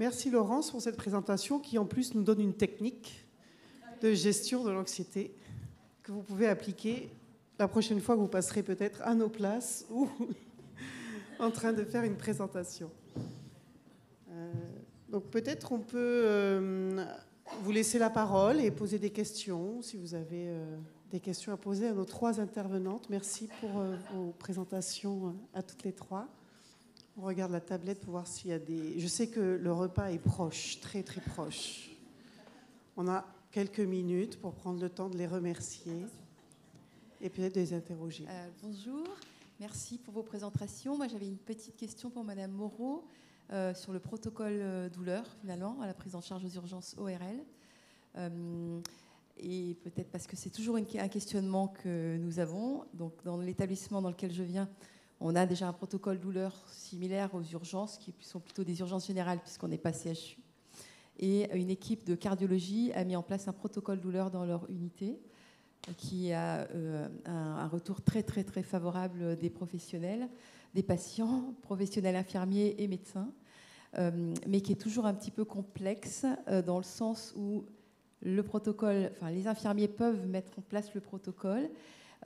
Merci Laurence pour cette présentation qui en plus nous donne une technique de gestion de l'anxiété que vous pouvez appliquer la prochaine fois que vous passerez peut-être à nos places ou en train de faire une présentation. Donc peut-être on peut vous laisser la parole et poser des questions si vous avez des questions à poser à nos trois intervenantes. Merci pour vos présentations à toutes les trois. On regarde la tablette pour voir s'il y a des... Je sais que le repas est proche, très très proche. On a quelques minutes pour prendre le temps de les remercier et peut-être de les interroger. Bonjour, merci pour vos présentations. Moi j'avais une petite question pour Madame Moreau sur le protocole douleur finalement, à la prise en charge aux urgences ORL. Et peut-être parce que c'est toujours un questionnement que nous avons. Donc dans l'établissement dans lequel je viens, on a déjà un protocole douleur similaire aux urgences, qui sont plutôt des urgences générales, puisqu'on n'est pas CHU. Et une équipe de cardiologie a mis en place un protocole douleur dans leur unité, qui a un retour très, très, très favorable des professionnels, des patients, professionnels infirmiers et médecins, mais qui est toujours un petit peu complexe, dans le sens où le protocole, enfin, les infirmiers peuvent mettre en place le protocole,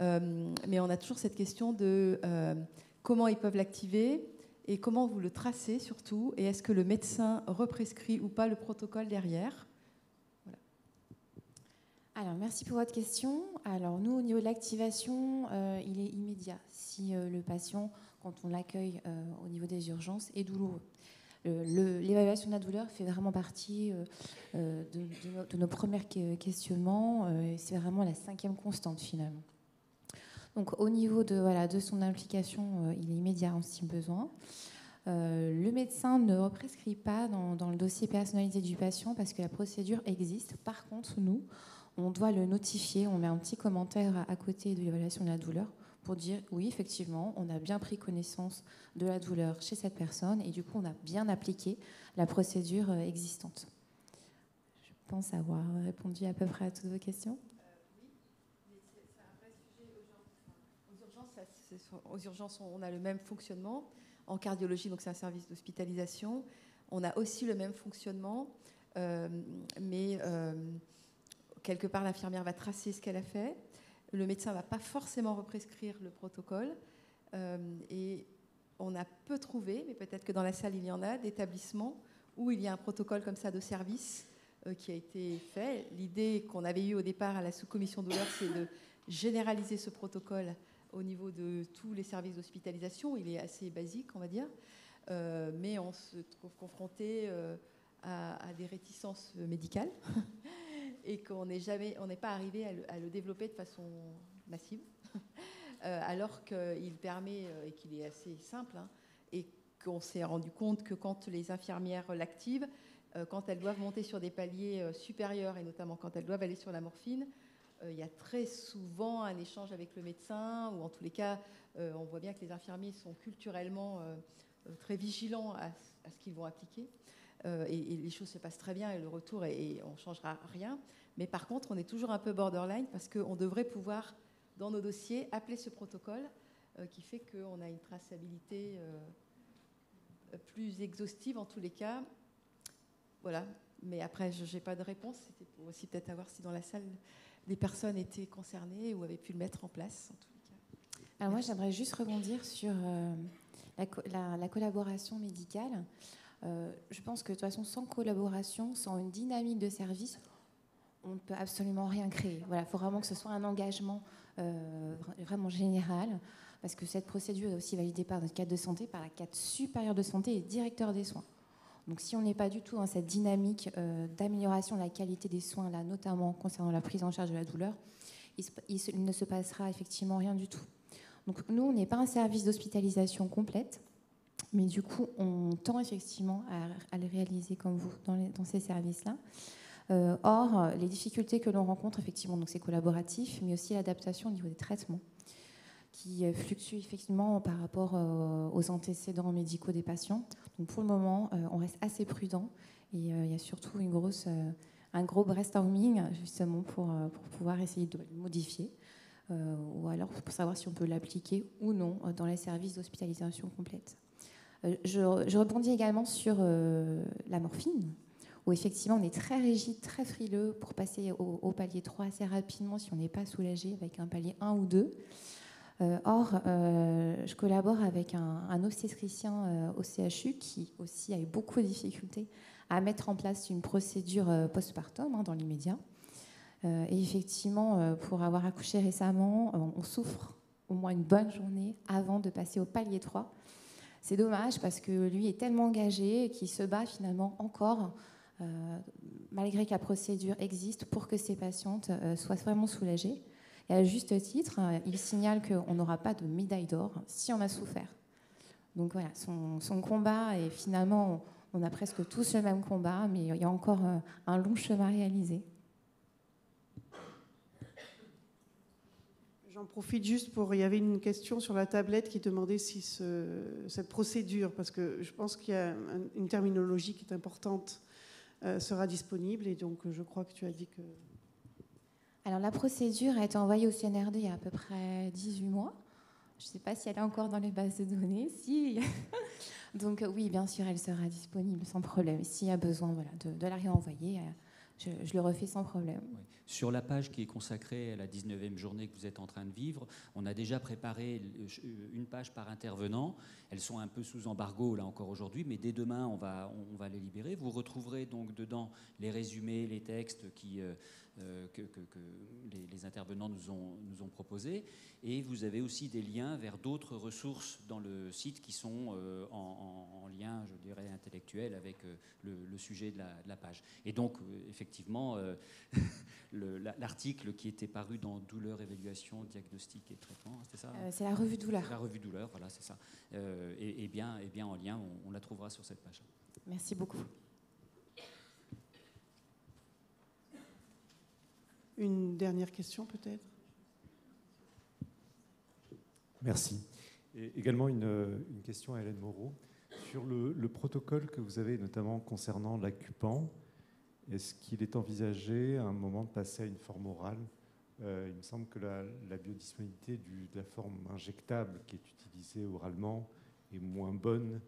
mais on a toujours cette question de comment ils peuvent l'activer et comment vous le tracez surtout, et est-ce que le médecin represcrit ou pas le protocole derrière? Voilà. Alors, merci pour votre question. Alors, nous, au niveau de l'activation, il est immédiat si le patient, quand on l'accueille au niveau des urgences, est douloureux. L'évaluation de la douleur fait vraiment partie de nos premiers questionnements. C'est vraiment la 5e constante, finalement. Donc, au niveau de son implication, il est immédiat si besoin. Le médecin ne represcrit pas dans le dossier personnalisé du patient parce que la procédure existe. Par contre, nous, on doit le notifier. On met un petit commentaire à côté de l'évaluation de la douleur pour dire oui, effectivement, on a bien pris connaissance de la douleur chez cette personne et du coup, on a bien appliqué la procédure existante. Je pense avoir répondu à peu près à toutes vos questions. Aux urgences, on a le même fonctionnement. En cardiologie, donc c'est un service d'hospitalisation, on a aussi le même fonctionnement, mais quelque part, l'infirmière va tracer ce qu'elle a fait. Le médecin ne va pas forcément represcrire le protocole. Et on a peu trouvé, mais peut-être que dans la salle, il y en a, d'établissements où il y a un protocole comme ça de service qui a été fait. L'idée qu'on avait eue au départ à la sous-commission douleur, c'est de généraliser ce protocole au niveau de tous les services d'hospitalisation. Il est assez basique, on va dire, mais on se trouve confronté à des réticences médicales et qu'on n'est pas arrivé à le développer de façon massive, alors qu'il permet, et qu'il est assez simple, et qu'on s'est rendu compte que quand les infirmières l'activent, quand elles doivent monter sur des paliers supérieurs, et notamment quand elles doivent aller sur la morphine, il y a très souvent un échange avec le médecin, ou en tous les cas, on voit bien que les infirmiers sont culturellement très vigilants à ce qu'ils vont appliquer. Et les choses se passent très bien, et le retour, et on ne changera rien. Mais par contre, on est toujours un peu borderline, parce qu'on devrait pouvoir, dans nos dossiers, appeler ce protocole, qui fait qu'on a une traçabilité plus exhaustive, en tous les cas. Voilà. Mais après, je n'ai pas de réponse. C'était pour aussi peut-être voir si dans la salle, les personnes étaient concernées ou avaient pu le mettre en place, en tous les cas. Alors moi, j'aimerais juste rebondir sur la collaboration médicale. Je pense que de toute façon, sans collaboration, sans une dynamique de service, on ne peut absolument rien créer. Voilà, il faut vraiment que ce soit un engagement vraiment général, parce que cette procédure est aussi validée par notre cadre de santé, par la cadre supérieure de santé et directeur des soins. Donc si on n'est pas du tout dans cette dynamique d'amélioration de la qualité des soins, là, notamment concernant la prise en charge de la douleur, il ne se passera effectivement rien du tout. Donc nous, on n'est pas un service d'hospitalisation complète, mais du coup, on tend effectivement à le réaliser comme vous dans ces services-là. Or, les difficultés que l'on rencontre, effectivement, donc c'est collaboratif, mais aussi l'adaptation au niveau des traitements, qui fluctuent effectivement par rapport aux antécédents médicaux des patients. Donc pour le moment, on reste assez prudent, et il y a surtout un gros brainstorming justement pour pouvoir essayer de le modifier, ou alors pour savoir si on peut l'appliquer ou non dans les services d'hospitalisation complète. Je rebondis également sur la morphine, où effectivement on est très rigide, très frileux pour passer au palier 3 assez rapidement si on n'est pas soulagé avec un palier 1 ou 2. Or, je collabore avec un obstétricien au CHU qui aussi a eu beaucoup de difficultés à mettre en place une procédure postpartum dans l'immédiat. Et effectivement, pour avoir accouché récemment, on souffre au moins une bonne journée avant de passer au palier 3. C'est dommage parce que lui est tellement engagé et qu'il se bat finalement encore, malgré que la procédure existe, pour que ses patientes soient vraiment soulagées. Et à juste titre, il signale qu'on n'aura pas de médaille d'or si on a souffert. Donc voilà, son combat, et finalement, on a presque tous le même combat, mais il y a encore un long chemin à réaliser. J'en profite juste il y avait une question sur la tablette qui demandait si cette procédure, parce que je pense qu'il y a une terminologie qui est importante, sera disponible, et donc je crois que tu as dit que... Alors la procédure a été envoyée au CNRD il y a à peu près 18 mois. Je ne sais pas si elle est encore dans les bases de données. Si. Donc oui, bien sûr, elle sera disponible sans problème. S'il y a besoin de la réenvoyer, je le refais sans problème. Oui. Sur la page qui est consacrée à la 19e journée que vous êtes en train de vivre, on a déjà préparé une page par intervenant. Elles sont un peu sous embargo là encore aujourd'hui, mais dès demain, on va les libérer. Vous retrouverez donc dedans les résumés, les textes que les intervenants nous ont proposés. Et vous avez aussi des liens vers d'autres ressources dans le site qui sont en lien, je dirais, intellectuel avec le sujet de la page. Et donc, effectivement, l'article qui était paru dans Douleur, évaluation, diagnostic et traitement, c'était ça c'est la revue Douleur. La revue Douleur, voilà, c'est ça. Et bien en lien, on la trouvera sur cette page. Merci beaucoup. Une dernière question peut-être ? Merci. Et également une question à Hélène Moreau. Sur le protocole que vous avez, notamment concernant l'ACUPAN, est-ce qu'il est envisagé à un moment de passer à une forme orale ? Il me semble que la biodisponibilité de la forme injectable qui est utilisée oralement est moins bonne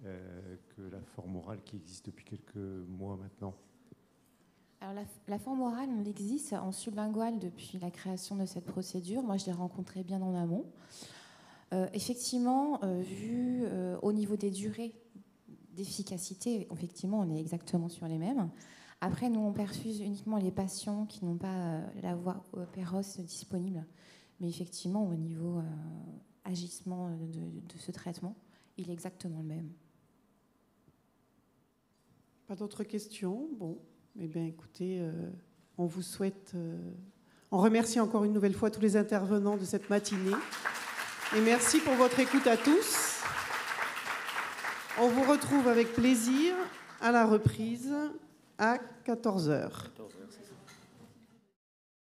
que la forme orale qui existe depuis quelques mois maintenant. Alors la forme orale, on existe en sublingual depuis la création de cette procédure. Moi, je l'ai rencontrée bien en amont. Effectivement, vu au niveau des durées d'efficacité, effectivement, on est exactement sur les mêmes. Après, nous, on perfuse uniquement les patients qui n'ont pas la voie Péros disponible. Mais effectivement, au niveau agissement de ce traitement, il est exactement le même. Pas d'autres questions ? Bon. Eh bien, écoutez, on vous souhaite... on remercie encore une nouvelle fois tous les intervenants de cette matinée. Et merci pour votre écoute à tous. On vous retrouve avec plaisir à la reprise à 14h. 14h, c'est ça.